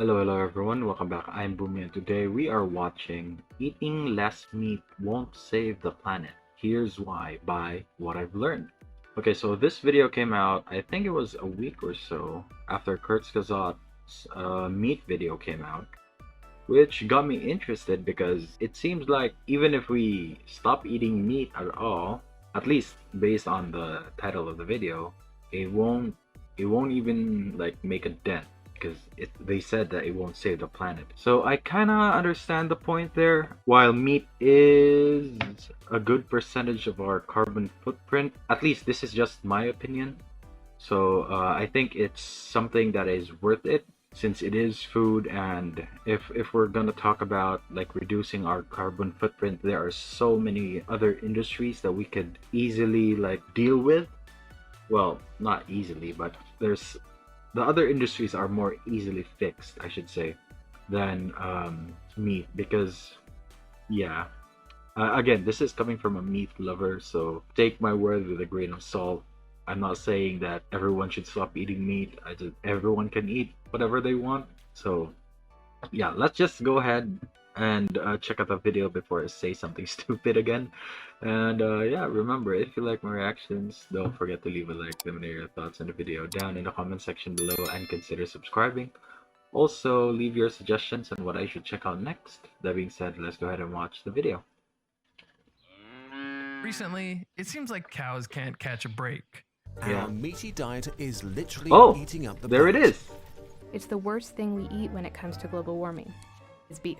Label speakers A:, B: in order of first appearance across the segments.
A: Hello everyone, welcome back. I'm Bumi and today we are watching Eating Less Meat Won't Save the Planet. Here's Why by What I've Learned. Okay, so this video came out, I think it was a week or so after Kurzgesagt's meat video came out, which got me interested because it seems like even if we stop eating meat at all, at least based on the title of the video, it won't even like make a dent because they said that it won't save the planet. So I kind of understand the point there. While meat is a good percentage of our carbon footprint, at least this is just my opinion. So I think it's something that is worth it since it is food, and if we're gonna talk about like reducing our carbon footprint, there are so many other industries that we could easily like deal with. Well, not easily, but there's the other industries are more easily fixed, I should say, than meat because yeah. Again, this is coming from a meat lover, so take my word with a grain of salt. I'm not saying that everyone should stop eating meat. Everyone can eat whatever they want. So, yeah, let's just go ahead and check out the video before I say something stupid again. And yeah, remember, if you like my reactions, don't forget to leave a like, let me know your thoughts on the video down in the comment section below, and consider subscribing. Also, leave your suggestions on what I should check out next. That being said, let's go ahead and watch the video.
B: Recently, it seems like cows can't catch a break.
A: Yeah.
C: Our meaty diet is literally eating up the
A: there
C: planet.
A: it is.
D: It's the worst thing we eat when it comes to global warming. Is beef.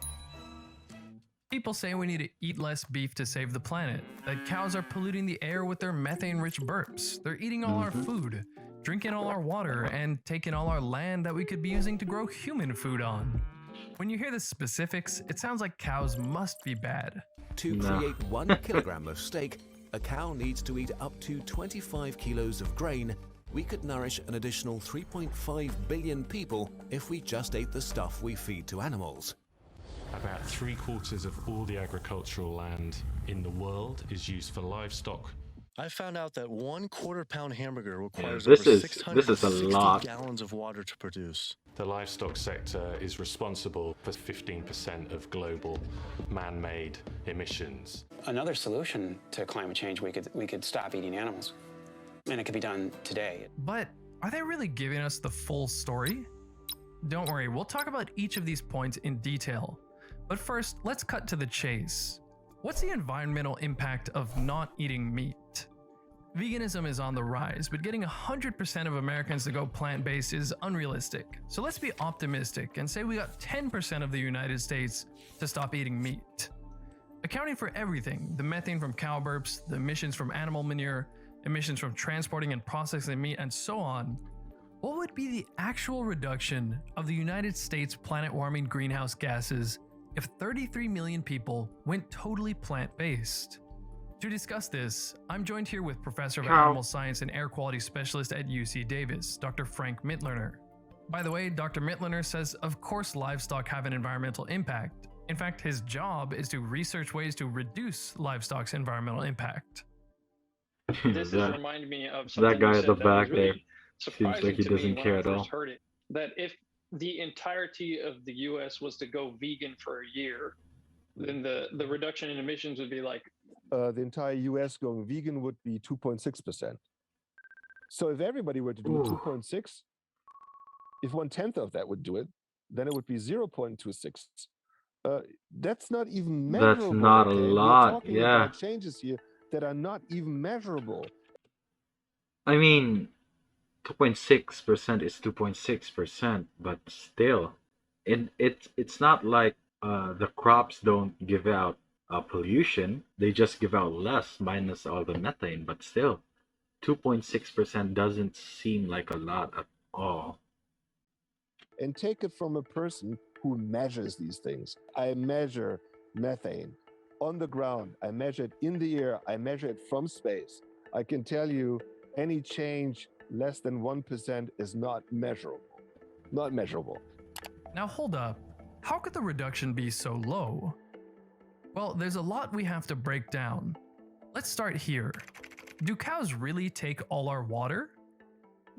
B: People say we need to eat less beef to save the planet, that cows are polluting the air with their methane-rich burps, they're eating all our food, drinking all our water, and taking all our land that we could be using to grow human food on. When you hear the specifics, it sounds like cows must be bad.
C: To create 1 kilogram of steak, a cow needs to eat up to 25 kilos of grain. We could nourish an additional 3.5 billion people if we just ate the stuff we feed to animals.
E: About 3/4 of all the agricultural land in the world is used for livestock.
F: I found out that 1/4 pound hamburger requires
A: this
F: over
A: is
F: 660
A: a lot.
F: gallons of water to produce.
E: The livestock sector is responsible for 15% of global man-made emissions.
G: Another solution to climate change, we could stop eating animals, and it could be done today.
B: But are they really giving us the full story? Don't worry, we'll talk about each of these points in detail. But first, let's cut to the chase. What's the environmental impact of not eating meat? Veganism is on the rise, but getting 100% of Americans to go plant-based is unrealistic. So let's be optimistic and say we got 10% of the United States to stop eating meat. Accounting for everything, the methane from cow burps, the emissions from animal manure, emissions from transporting and processing meat, and so on, what would be the actual reduction of the United States planet-warming greenhouse gases if 33 million people went totally plant-based? To discuss this, I'm joined here with Professor of Animal Science and Air Quality Specialist at UC Davis, Dr. Frank Mitloehner. By the way, Dr. Mitloehner says of course livestock have an environmental impact. In fact, his job is to research ways to reduce livestock's environmental impact.
H: This has reminded me of something
A: that guy
H: you
A: at the
H: said that
A: back
H: was really
A: there seems
H: surprising
A: like he
H: to me
A: doesn't
H: when
A: care
H: I
A: at all.
H: first heard it. That if the entirety of the U.S. was to go vegan for a year, then the reduction in emissions would be like
I: the entire US going vegan would be 2.6%. So if everybody were to do 2.6, if 1/10 of that would do it, then it would be 0.26. That's not even measurable.
A: That's not a lot.
I: We're talking about changes here that are not even measurable.
A: I mean, 2.6% is 2.6%, but still, it's not like the crops don't give out pollution. They just give out less minus all the methane, but still, 2.6% doesn't seem like a lot at all.
I: And take it from a person who measures these things. I measure methane on the ground. I measure it in the air. I measure it from space. I can tell you any change less than 1% is not measurable. Not measurable.
B: Now hold up, how could the reduction be so low? Well, there's a lot we have to break down. Let's start here. Do cows really take all our water?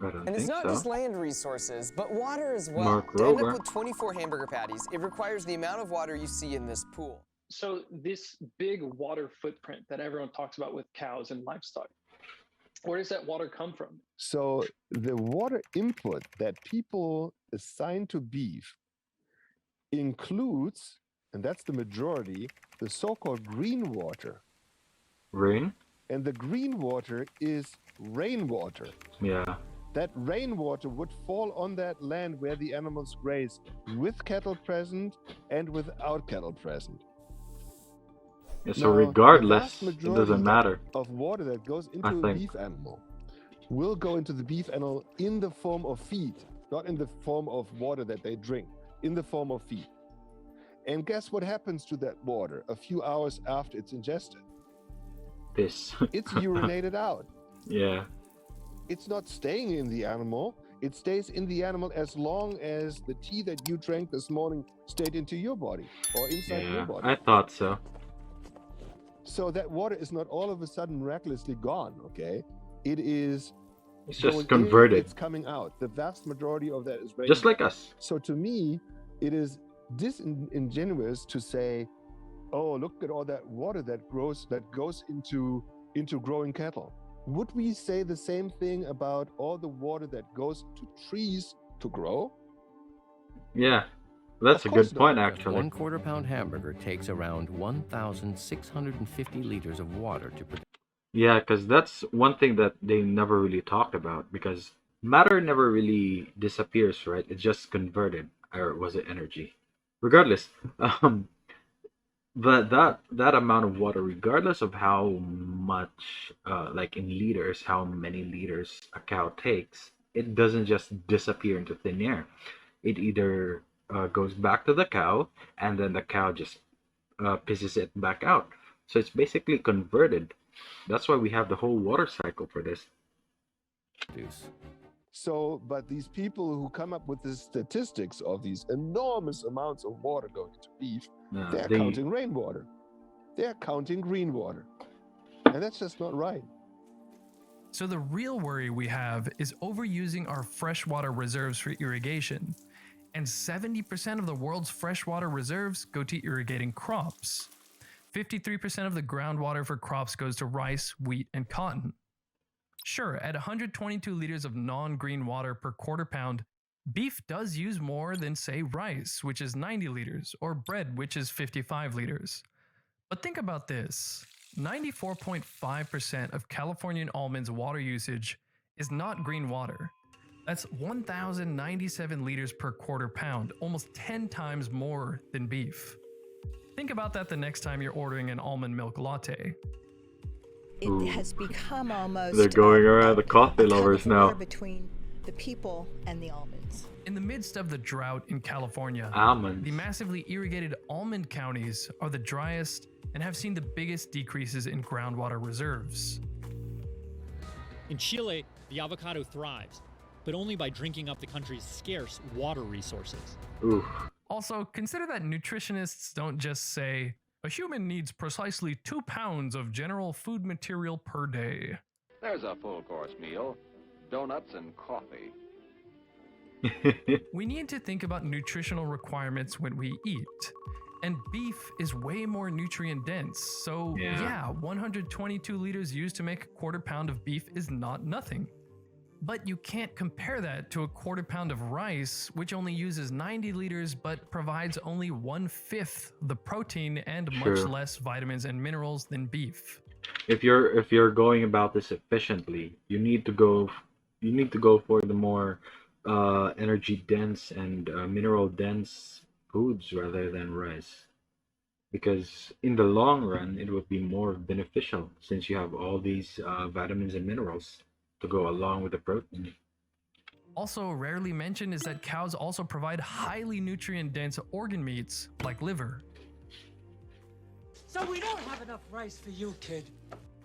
A: I don't
J: And it's
A: think
J: not
A: so.
J: just land resources, but water as well.
A: Mark
J: To end
A: Rober.
J: up with 24 hamburger patties, it requires the amount of water you see in this pool.
H: So this big water footprint that everyone talks about with cows and livestock, where does that water come from?
I: So the water input that people assign to beef includes, and that's the majority, the so-called green water.
A: Rain?
I: And the green water is rainwater.
A: Yeah.
I: That rainwater would fall on that land where the animals graze, with cattle present and without cattle present.
A: Yeah, so
I: Now, the
A: regardless,
I: vast
A: it
I: majority
A: doesn't matter.
I: of water that goes
A: I
I: into a
A: think.
I: beef animal will go into the beef animal in the form of feed, not in the form of water that they drink, in the form of feed. And guess what happens to that water a few hours after it's ingested?
A: Piss.
I: It's urinated out.
A: Yeah.
I: It's not staying in the animal. It stays in the animal as long as the tea that you drank this morning stayed into your body or inside your
A: Yeah,
I: body.
A: I thought so.
I: So that water is not all of a sudden miraculously gone, okay? It is
A: It's
I: going
A: just converted.
I: it's coming out. The vast majority of that is
A: Just like
I: rainwater.
A: us.
I: So to me, it is disingenuous to say, oh, look at all that water that goes into growing cattle. Would we say the same thing about all the water that goes to trees to grow?
A: Yeah. That's a
I: Of course
A: good point,
I: not.
A: actually.
K: One quarter-pound hamburger takes around 1,650 liters of water to produce.
A: Yeah, because that's one thing that they never really talked about, because matter never really disappears, right? It's just converted, or was it energy? Regardless, but that amount of water, regardless of how much, like in liters, how many liters a cow takes, it doesn't just disappear into thin air. It either goes back to the cow, and then the cow just pisses it back out. So it's basically converted. That's why we have the whole water cycle for this.
I: So, but these people who come up with the statistics of these enormous amounts of water going into beef, they're counting rainwater. They're counting green water. And that's just not right.
B: So the real worry we have is overusing our freshwater reserves for irrigation. And 70% of the world's freshwater reserves go to irrigating crops. 53% of the groundwater for crops goes to rice, wheat, and cotton. Sure, at 122 liters of non-green water per quarter pound, beef does use more than, say, rice, which is 90 liters, or bread, which is 55 liters. But think about this. 94.5% of Californian almonds' water usage is not green water. That's 1,097 liters per quarter pound, almost 10 times more than beef. Think about that the next time you're ordering an almond milk latte.
L: It has become almost
A: They're going around the coffee
L: a tug
A: lovers
L: of
A: now.
L: war between the people and the almonds.
B: In the midst of the drought in California,
A: Almonds.
B: the massively irrigated almond counties are the driest and have seen the biggest decreases in groundwater reserves.
M: In Chile, the avocado thrives, but only by drinking up the country's scarce water resources.
A: Oof.
B: Also, consider that nutritionists don't just say, a human needs precisely 2 pounds of general food material per day.
N: There's a full-course meal, donuts and coffee.
B: We need to think about nutritional requirements when we eat. And beef is way more nutrient dense, so yeah, 122 liters used to make a quarter pound of beef is not nothing. But you can't compare that to a quarter pound of rice, which only uses 90 liters but provides only 1/5 the protein and much
A: Sure.
B: less vitamins and minerals than beef.
A: If you're going about this efficiently, you need to go for the more energy dense and mineral dense foods rather than rice, because in the long run it would be more beneficial since you have all these vitamins and minerals to go along with the protein.
B: Also rarely mentioned is that cows also provide highly nutrient dense organ meats like liver.
O: So we don't have enough rice for you, kid.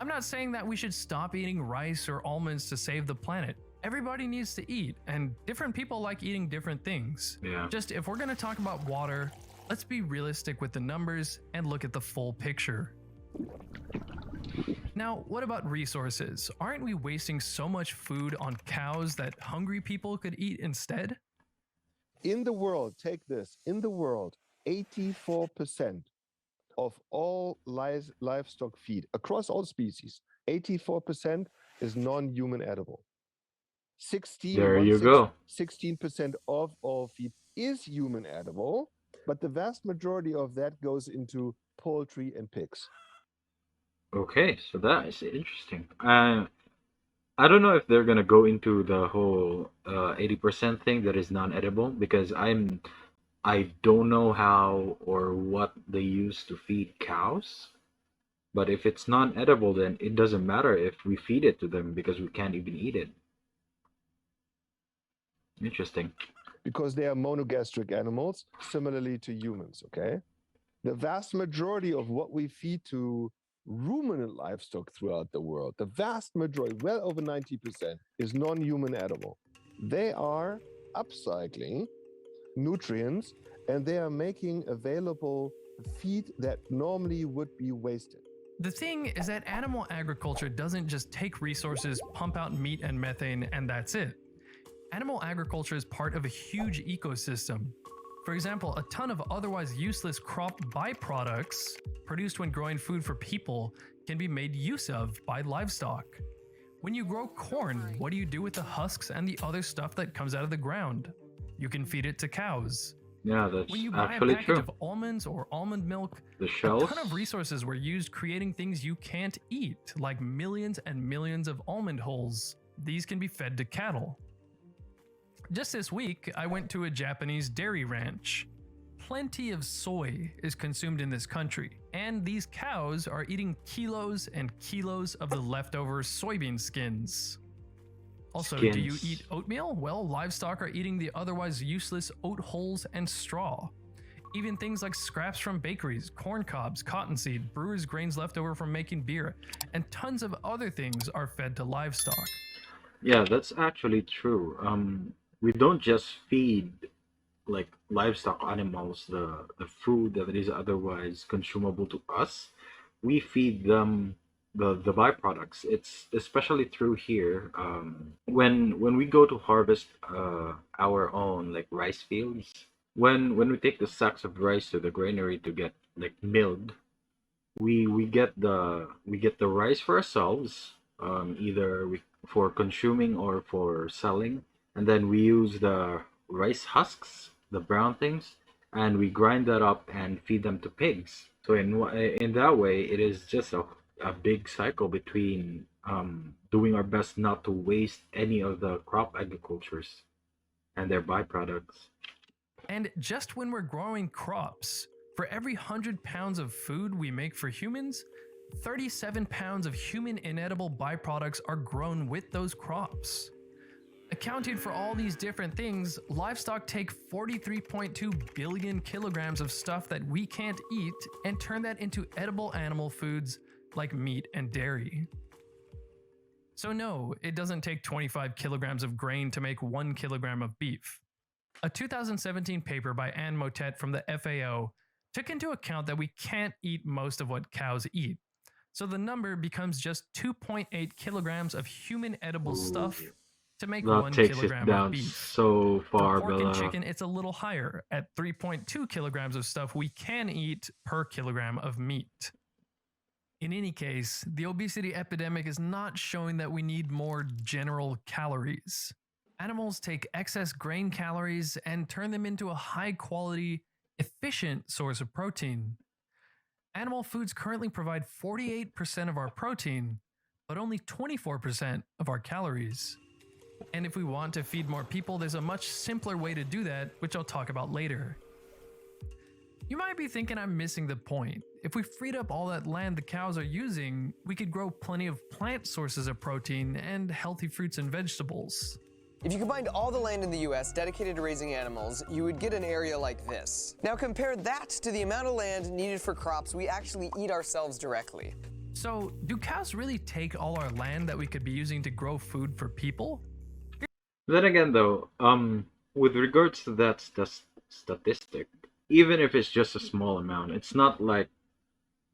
B: I'm not saying that we should stop eating rice or almonds to save the planet. Everybody needs to eat, and different people like eating different things.
A: Yeah.
B: Just if we're going to talk about water, let's be realistic with the numbers and look at the full picture. Now, what about resources? Aren't we wasting so much food on cows that hungry people could eat instead?
I: In the world, take this, in the world, 84% of all livestock feed across all species, 84% is non-human edible.
A: There you go.
I: 16% of all feed is human edible, but the vast majority of that goes into poultry and pigs.
A: Okay, so that is interesting. I don't know if they're gonna go into the whole 80% thing that is non-edible, because I don't know how or what they use to feed cows. But if it's non-edible, then it doesn't matter if we feed it to them because we can't even eat it. Interesting.
I: Because they are monogastric animals, similarly to humans, okay? The vast majority of what we feed to ruminant livestock throughout the world, the vast majority, well over 90%, is non-human edible. They are upcycling nutrients and they are making available feed that normally would be wasted.
B: The thing is that animal agriculture doesn't just take resources, pump out meat and methane, and that's it. Animal agriculture is part of a huge ecosystem. For example, a ton of otherwise useless crop byproducts produced when growing food for people can be made use of by livestock. When you grow corn, what do you do with the husks and the other stuff that comes out of the ground? You can feed it to cows.
A: Yeah, that's
B: When you buy
A: actually
B: a package
A: true.
B: of almonds or almond milk,
A: The shells?
B: a ton of resources were used creating things you can't eat, like millions and millions of almond hulls. These can be fed to cattle. Just this week, I went to a Japanese dairy ranch. Plenty of soy is consumed in this country, and these cows are eating kilos and kilos of the leftover soybean skins. Also, do you eat oatmeal? Well, livestock are eating the otherwise useless oat hulls and straw. Even things like scraps from bakeries, corn cobs, cottonseed, brewers' grains left over from making beer, and tons of other things are fed to livestock.
A: Yeah, that's actually true. We don't just feed like livestock animals the food that is otherwise consumable to us. We feed them the byproducts. It's especially true here. When we go to harvest our own like rice fields, when we take the sacks of rice to the granary to get like milled, we get the rice for ourselves, either for consuming or for selling, and then we use the rice husks, the brown things, and we grind that up and feed them to pigs. So in that way, it is just a big cycle between doing our best not to waste any of the crop agricultures and their byproducts.
B: And just when we're growing crops, for every 100 pounds of food we make for humans, 37 pounds of human inedible byproducts are grown with those crops. Accounting for all these different things, livestock take 43.2 billion kilograms of stuff that we can't eat and turn that into edible animal foods like meat and dairy. So no, it doesn't take 25 kilograms of grain to make 1 kilogram of beef. A 2017 paper by Anne Motet from the FAO took into account that we can't eat most of what cows eat. So the number becomes just 2.8 kilograms of human edible stuff to make
A: That
B: 1
A: takes it
B: kilogram
A: down
B: of beef.
A: so far,
B: For pork and
A: Bella.
B: chicken, it's a little higher at 3.2 kilograms of stuff we can eat per kilogram of meat. In any case, the obesity epidemic is not showing that we need more general calories. Animals take excess grain calories and turn them into a high quality, efficient source of protein. Animal foods currently provide 48% of our protein, but only 24% of our calories. And if we want to feed more people, there's a much simpler way to do that, which I'll talk about later. You might be thinking I'm missing the point. If we freed up all that land the cows are using, we could grow plenty of plant sources of protein and healthy fruits and vegetables.
J: If you combined all the land in the US dedicated to raising animals, you would get an area like this. Now compare that to the amount of land needed for crops we actually eat ourselves directly.
B: So, do cows really take all our land that we could be using to grow food for people?
A: Then again, though, with regards to that statistic, even if it's just a small amount, it's not like,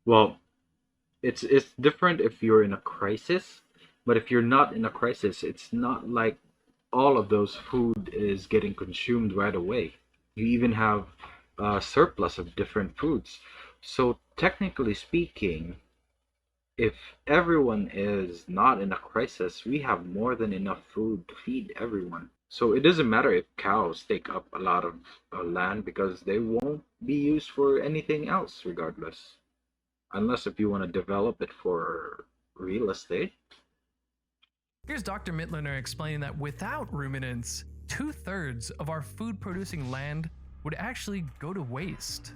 A: well, It's different if you're in a crisis, but if you're not in a crisis, it's not like all of those food is getting consumed right away. You even have a surplus of different foods. So technically speaking, if everyone is not in a crisis, we have more than enough food to feed everyone. So it doesn't matter if cows take up a lot of land because they won't be used for anything else regardless. Unless if you want to develop it for real estate.
B: Here's Dr. Mittlener explaining that without ruminants, 2/3 of our food producing land would actually go to waste.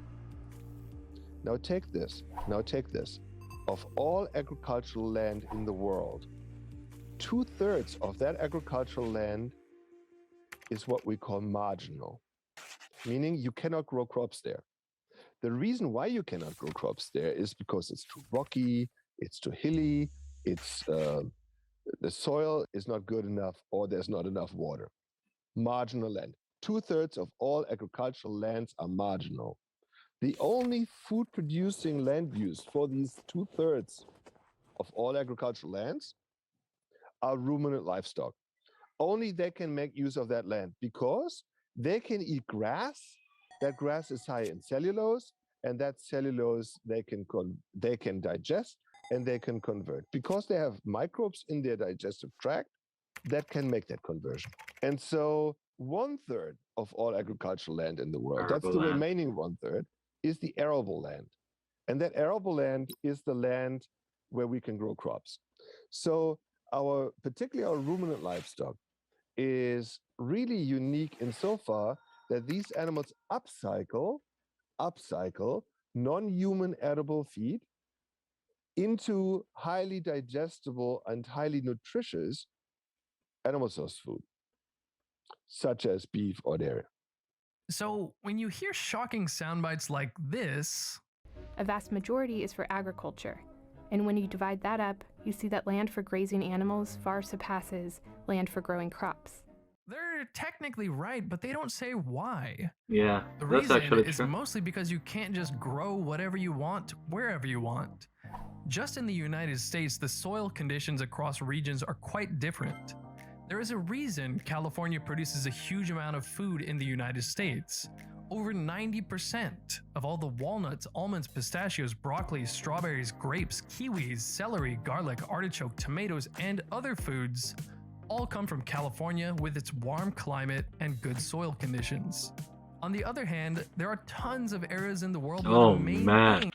I: Now take this. Now take this. Of all agricultural land in the world, 2/3 of that agricultural land is what we call marginal, meaning you cannot grow crops there. The reason why you cannot grow crops there is because it's too rocky, it's too hilly, it's the soil is not good enough, or there's not enough water. Marginal land. 2/3 of all agricultural lands are marginal. The only food producing land use for these 2/3 of all agricultural lands are ruminant livestock. Only they can make use of that land because they can eat grass. That grass is high in cellulose, and that cellulose they can digest and they can convert because they have microbes in their digestive tract that can make that conversion. And so 1/3 of all agricultural land in the world, that's the remaining 1/3, is the arable land. And that arable land is the land where we can grow crops. So particularly our ruminant livestock is really unique insofar that these animals upcycle non-human edible feed into highly digestible and highly nutritious animal source food, such as beef or dairy.
B: So when you hear shocking sound bites like this,
D: a vast majority is for agriculture. And when you divide that up, you see that land for grazing animals far surpasses land for growing crops.
B: They're technically right, but they don't say why.
A: Yeah,
B: the
A: that's
B: reason
A: actually
B: is
A: true.
B: mostly because you can't just grow whatever you want, wherever you want. Just in the United States, the soil conditions across regions are quite different. There is a reason California produces a huge amount of food in the United States. Over 90% of all the walnuts, almonds, pistachios, broccoli, strawberries, grapes, kiwis, celery, garlic, artichoke, tomatoes, and other foods all come from California with its warm climate and good soil conditions. On the other hand, there are tons of areas in the world where
A: Oh
B: the main
A: man.
B: thing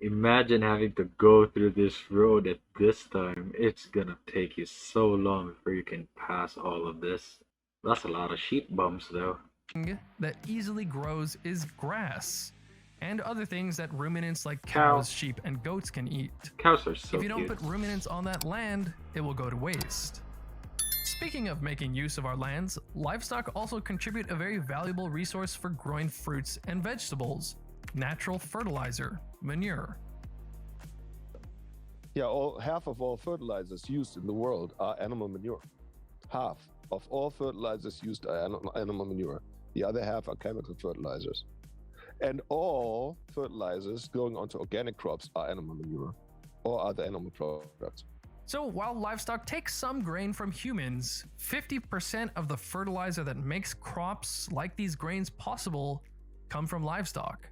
A: Imagine having to go through this road at this time. It's gonna take you so long before you can pass all of this. That's a lot of sheep bumps though.
B: that easily grows is grass, and other things that ruminants like
A: Cow.
B: cows, sheep, and goats can eat.
A: Cows are so
B: If you don't
A: cute.
B: put ruminants on that land, it will go to waste. Speaking of making use of our lands, livestock also contribute a very valuable resource for growing fruits and vegetables: natural fertilizer, manure.
I: Yeah, half of all fertilizers used in the world are animal manure. Half of all fertilizers used are animal manure. The other half are chemical fertilizers. And all fertilizers going onto organic crops are animal manure or other animal products.
B: So while livestock takes some grain from humans, 50% of the fertilizer that makes crops like these grains possible come from livestock.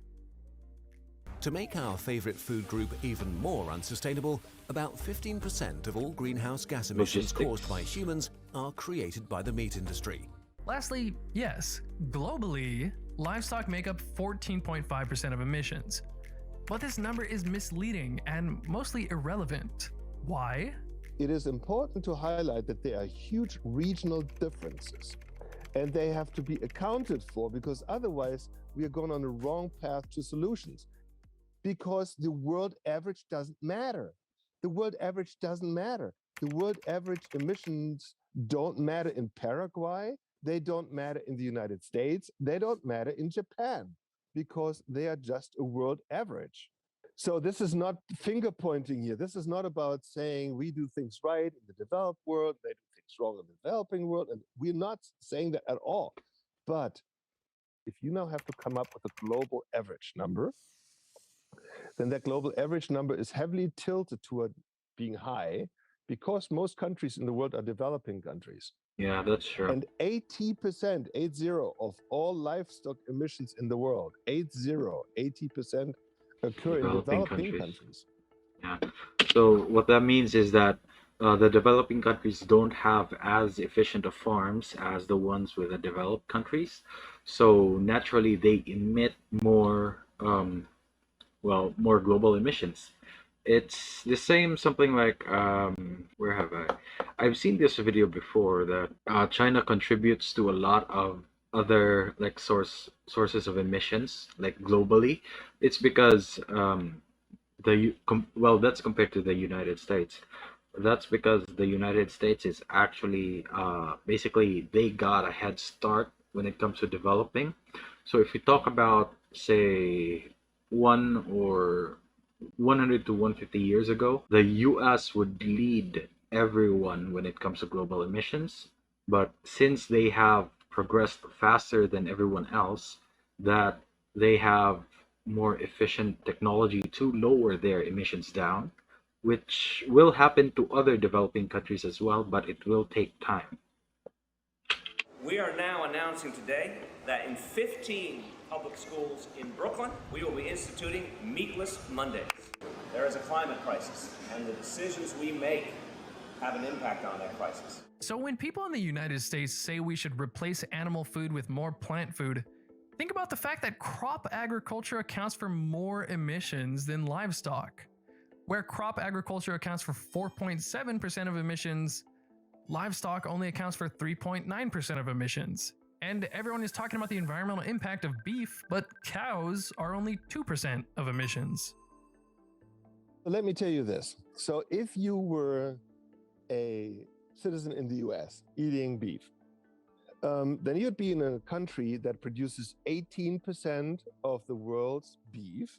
C: To make our favorite food group even more unsustainable, about 15% of all greenhouse gas emissions caused by humans are created by the meat industry.
B: Lastly, yes, globally, livestock make up 14.5% of emissions. But this number is misleading and mostly irrelevant. Why?
I: It is important to highlight that there are huge regional differences, and they have to be accounted for, because otherwise we are going on the wrong path to solutions. Because the world average doesn't matter. The world average doesn't matter. The world average emissions don't matter in Paraguay. They don't matter in the United States. They don't matter in Japan, because they are just a world average. So this is not finger pointing here. This is not about saying we do things right in the developed world, they do things wrong in the developing world. And we're not saying that at all. But if you now have to come up with a global average number, then that global average number is heavily tilted toward being high because most countries in the world are developing countries.
A: Yeah, that's true.
I: And 80%, 80, of all livestock emissions in the world, 80% occur in developing countries.
A: Yeah. So what that means is that the developing countries don't have as efficient of farms as the ones with the developed countries. So naturally, they emit more, more global emissions. It's the same, something like, where have I? I've seen this video before that China contributes to a lot of other like sources of emissions, like globally. It's because that's compared to the United States. That's because the United States is actually basically they got a head start when it comes to developing. So if you talk about say 100 to 150 years ago, the US would lead everyone when it comes to global emissions. But since they have progressed faster than everyone else, that they have more efficient technology to lower their emissions down, which will happen to other developing countries as well, but it will take time.
P: We are now announcing today that in 15 public schools in Brooklyn, we will be instituting meatless Mondays. There is a climate crisis, and the decisions we make have an impact on that crisis.
B: So when people in the United States say we should replace animal food with more plant food, think about the fact that crop agriculture accounts for more emissions than livestock. Where crop agriculture accounts for 4.7% of emissions, livestock only accounts for 3.9% of emissions. And everyone is talking about the environmental impact of beef, but cows are only 2% of emissions.
I: Let me tell you this. So if you were a citizen in the US eating beef, then you'd be in a country that produces 18% of the world's beef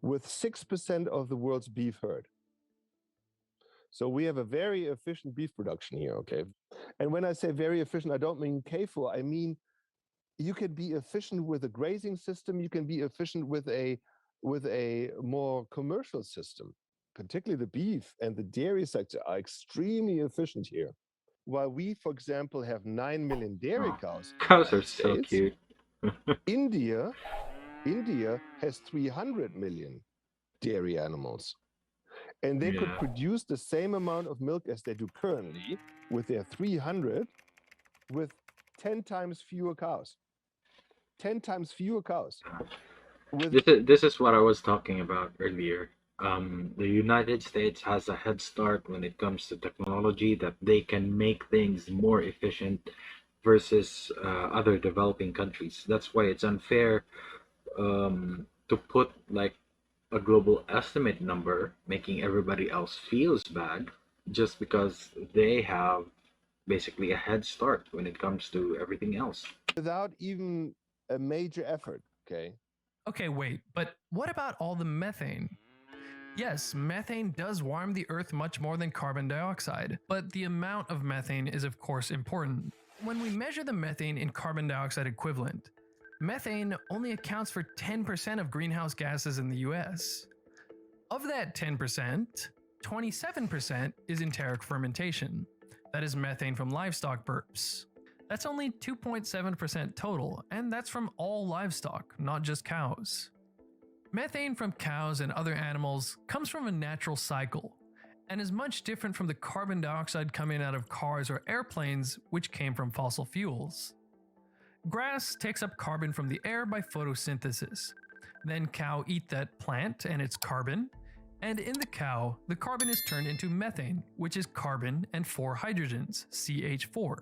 I: with 6% of the world's beef herd. So we have a very efficient beef production here, okay? And when I say very efficient, I don't mean CAFO. I mean, you can be efficient with a grazing system. You can be efficient with a more commercial system. Particularly the beef and the dairy sector are extremely efficient here. While we, for example, have 9 million dairy cows.
A: Cows are so cute.
I: India has 300 million dairy animals. And they could produce the same amount of milk as they do currently with their 300 with 10 times fewer cows. 10 times fewer cows.
A: This is what I was talking about earlier. The United States has a head start when it comes to technology, that they can make things more efficient versus other developing countries. That's why it's unfair to put like a global estimate number, making everybody else feels bad just because they have basically a head start when it comes to everything else.
I: Without even a major effort, okay?
B: Okay, wait, but what about all the methane? Yes, methane does warm the Earth much more than carbon dioxide, but the amount of methane is of course important. When we measure the methane in carbon dioxide equivalent, methane only accounts for 10% of greenhouse gases in the US. Of that 10%, 27% is enteric fermentation. That is methane from livestock burps. That's only 2.7% total, and that's from all livestock, not just cows. Methane from cows and other animals comes from a natural cycle, and is much different from the carbon dioxide coming out of cars or airplanes, which came from fossil fuels. Grass takes up carbon from the air by photosynthesis. Then cow eat that plant and its carbon, and in the cow, the carbon is turned into methane, which is carbon and 4 hydrogens, CH4.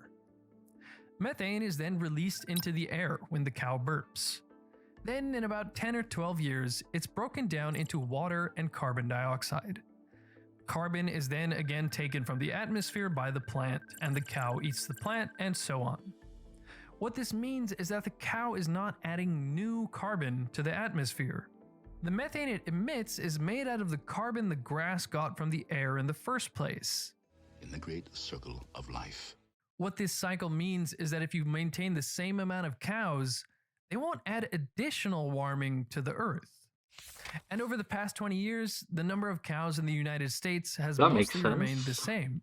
B: Methane is then released into the air when the cow burps. Then in about 10 or 12 years, it's broken down into water and carbon dioxide. Carbon is then again taken from the atmosphere by the plant, and the cow eats the plant, and so on. What this means is that the cow is not adding new carbon to the atmosphere. The methane it emits is made out of the carbon the grass got from the air in the first place.
Q: In the great circle of life.
B: What this cycle means is that if you maintain the same amount of cows, they won't add additional warming to the earth. And over the past 20 years, the number of cows in the United States has
A: That makes
B: mostly remained the
A: sense.
B: same.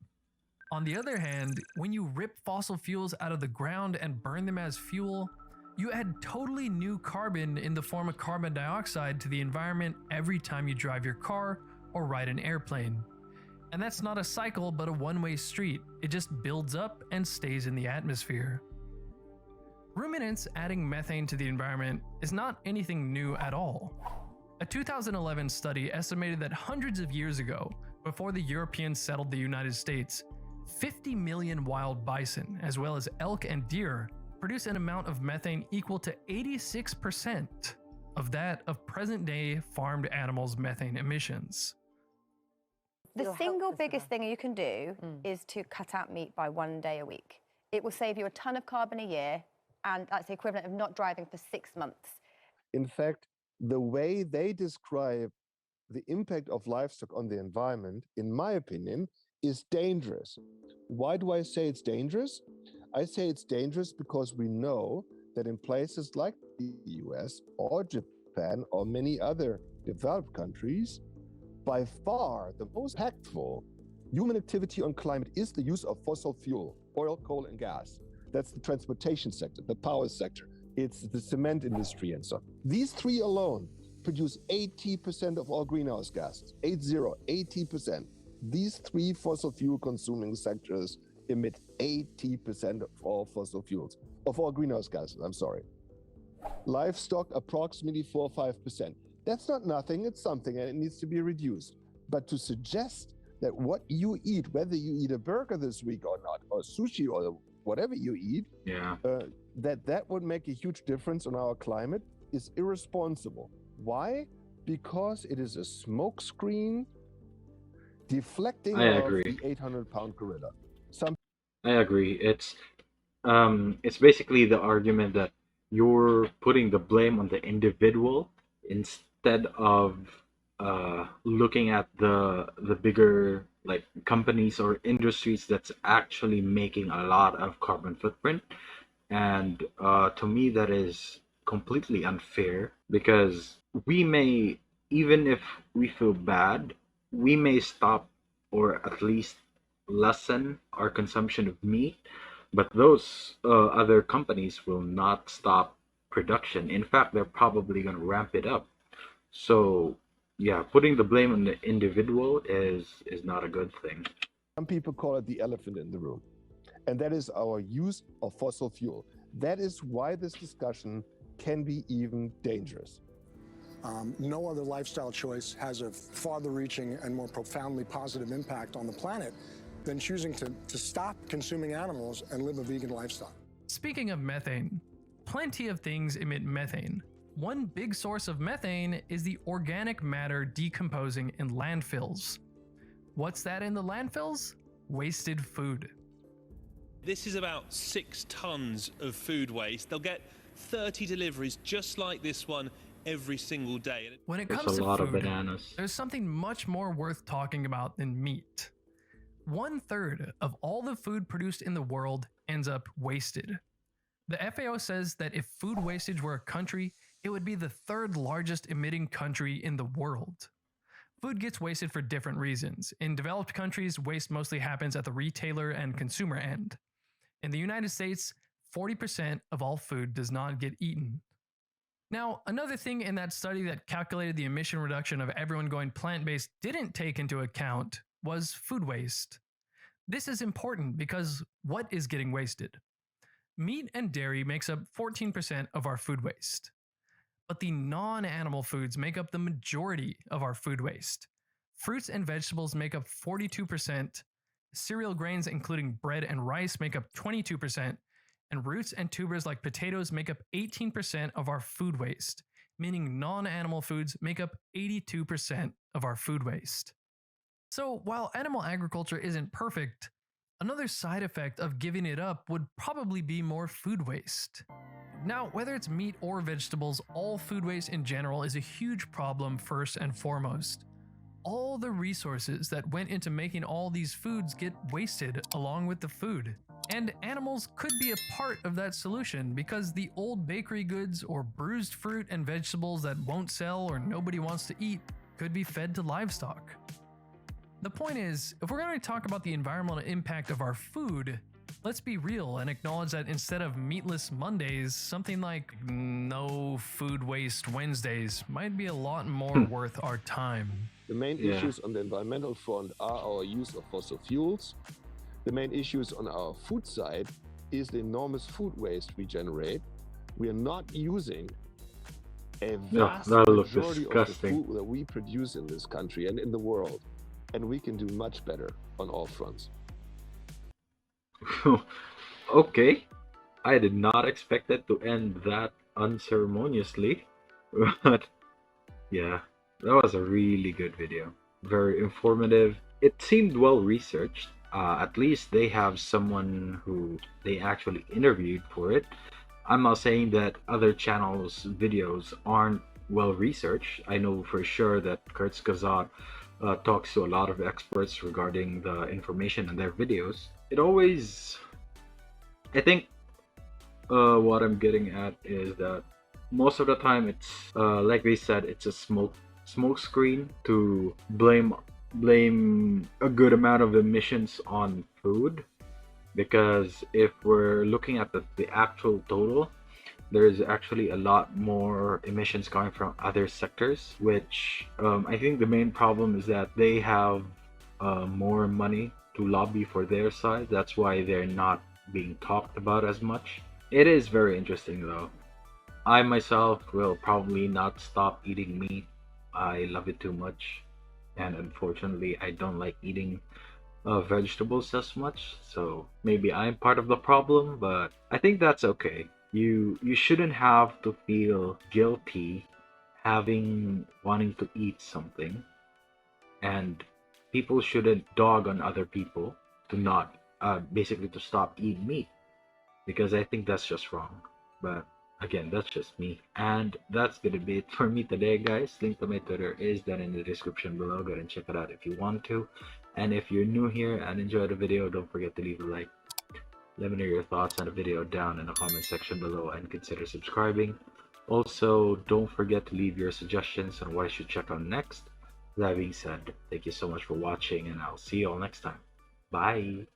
B: On the other hand, when you rip fossil fuels out of the ground and burn them as fuel, you add totally new carbon in the form of carbon dioxide to the environment every time you drive your car or ride an airplane. And that's not a cycle but a one-way street. It just builds up and stays in the atmosphere. Ruminants adding methane to the environment is not anything new at all. A 2011 study estimated that hundreds of years ago, before the Europeans settled the United States, 50 million wild bison, as well as elk and deer, produce an amount of methane equal to 86% of that of present-day farmed animals' methane emissions.
R: The single biggest thing you can do is to cut out meat by 1 day a week. It will save you a ton of carbon a year, and that's the equivalent of not driving for 6 months.
I: In fact, the way they describe the impact of livestock on the environment, in my opinion, is dangerous. Why do I say it's dangerous? I say it's dangerous because we know that in places like the US or Japan or many other developed countries, by far the most impactful human activity on climate is the use of fossil fuel, oil, coal, and gas. That's the transportation sector, the power sector, it's the cement industry and so on. These three alone produce 80% of all greenhouse gases, 80%. These three fossil fuel consuming sectors emit 80% of all fossil fuels, of all greenhouse gases, I'm sorry. Livestock, approximately 4 or 5%. That's not nothing, it's something, and it needs to be reduced. But to suggest that what you eat, whether you eat a burger this week or not, or sushi or whatever you eat, that would make a huge difference on our climate is irresponsible. Why? Because it is a smokescreen deflecting off the 800-pound gorilla.
A: I agree. It's basically the argument that you're putting the blame on the individual instead of looking at the bigger like companies or industries that's actually making a lot of carbon footprint. And to me, that is completely unfair because we may, even if we feel bad, we may stop or at least lessen our consumption of meat, but those other companies will not stop production. In fact, they're probably going to ramp it up. So yeah, putting the blame on the individual is not a good thing.
I: Some people call it the elephant in the room, and that is our use of fossil fuel. That is why this discussion can be even dangerous.
S: No other lifestyle choice has a farther-reaching and more profoundly positive impact on the planet than choosing to stop consuming animals and live a vegan lifestyle.
B: Speaking of methane, plenty of things emit methane. One big source of methane is the organic matter decomposing in landfills. What's that in the landfills? Wasted food.
T: This is about 6 tons of food waste. They'll get 30 deliveries just like this one every single day.
B: When it comes to food, there's something much more worth talking about than meat. 1/3 of all the food produced in the world ends up wasted. The FAO says that if food wastage were a country, it would be the 3rd largest emitting country in the world. Food gets wasted for different reasons. In developed countries, waste mostly happens at the retailer and consumer end. In the United States, 40% of all food does not get eaten. Now, another thing in that study that calculated the emission reduction of everyone going plant-based didn't take into account was food waste. This is important because what is getting wasted? Meat and dairy makes up 14% of our food waste. But the non-animal foods make up the majority of our food waste. Fruits and vegetables make up 42%, cereal grains including bread and rice make up 22%, and roots and tubers like potatoes make up 18% of our food waste, meaning non-animal foods make up 82% of our food waste. So while animal agriculture isn't perfect, another side effect of giving it up would probably be more food waste. Now, whether it's meat or vegetables, all food waste in general is a huge problem first and foremost. All the resources that went into making all these foods get wasted along with the food. And animals could be a part of that solution because the old bakery goods or bruised fruit and vegetables that won't sell or nobody wants to eat could be fed to livestock. The point is, if we're going to talk about the environmental impact of our food, let's be real and acknowledge that instead of meatless Mondays, something like no food waste Wednesdays might be a lot more worth our time.
I: The main issues on the environmental front are our use of fossil fuels. The main issues on our food side is the enormous food waste we generate. We are not using a vast majority of the food that we produce in this country and in the world. And we can do much better on all fronts.
A: Okay, I did not expect it to end that unceremoniously, but yeah, that was a really good video. Very informative. It seemed well researched. At least they have someone who they actually interviewed for it. I'm not saying that other channels' videos aren't well researched. I know for sure that Kurtzgazat talks to a lot of experts regarding the information in their videos. It always, I think what I'm getting at is that most of the time it's like they said, it's a smoke screen to blame a good amount of emissions on food, because if we're looking at the actual total, there's actually a lot more emissions coming from other sectors, which I think the main problem is that they have more money to lobby for their side. That's why they're not being talked about as much. It is very interesting though. I myself will probably not stop eating meat. I love it too much, and unfortunately I don't like eating vegetables as much, so maybe I'm part of the problem, but I think that's okay. You shouldn't have to feel guilty wanting to eat something, and people shouldn't dog on other people to not basically to stop eating meat, because I think that's just wrong. But again, that's just me, and that's gonna be it for me today, guys. Link to my Twitter is down in the description below. Go ahead and check it out if you want to. And if you're new here and enjoyed the video, don't forget to leave a like. Let me know your thoughts on the video down in the comment section below, and consider subscribing. Also, don't forget to leave your suggestions on what I should check out next. That being said, thank you so much for watching, and I'll see you all next time. Bye!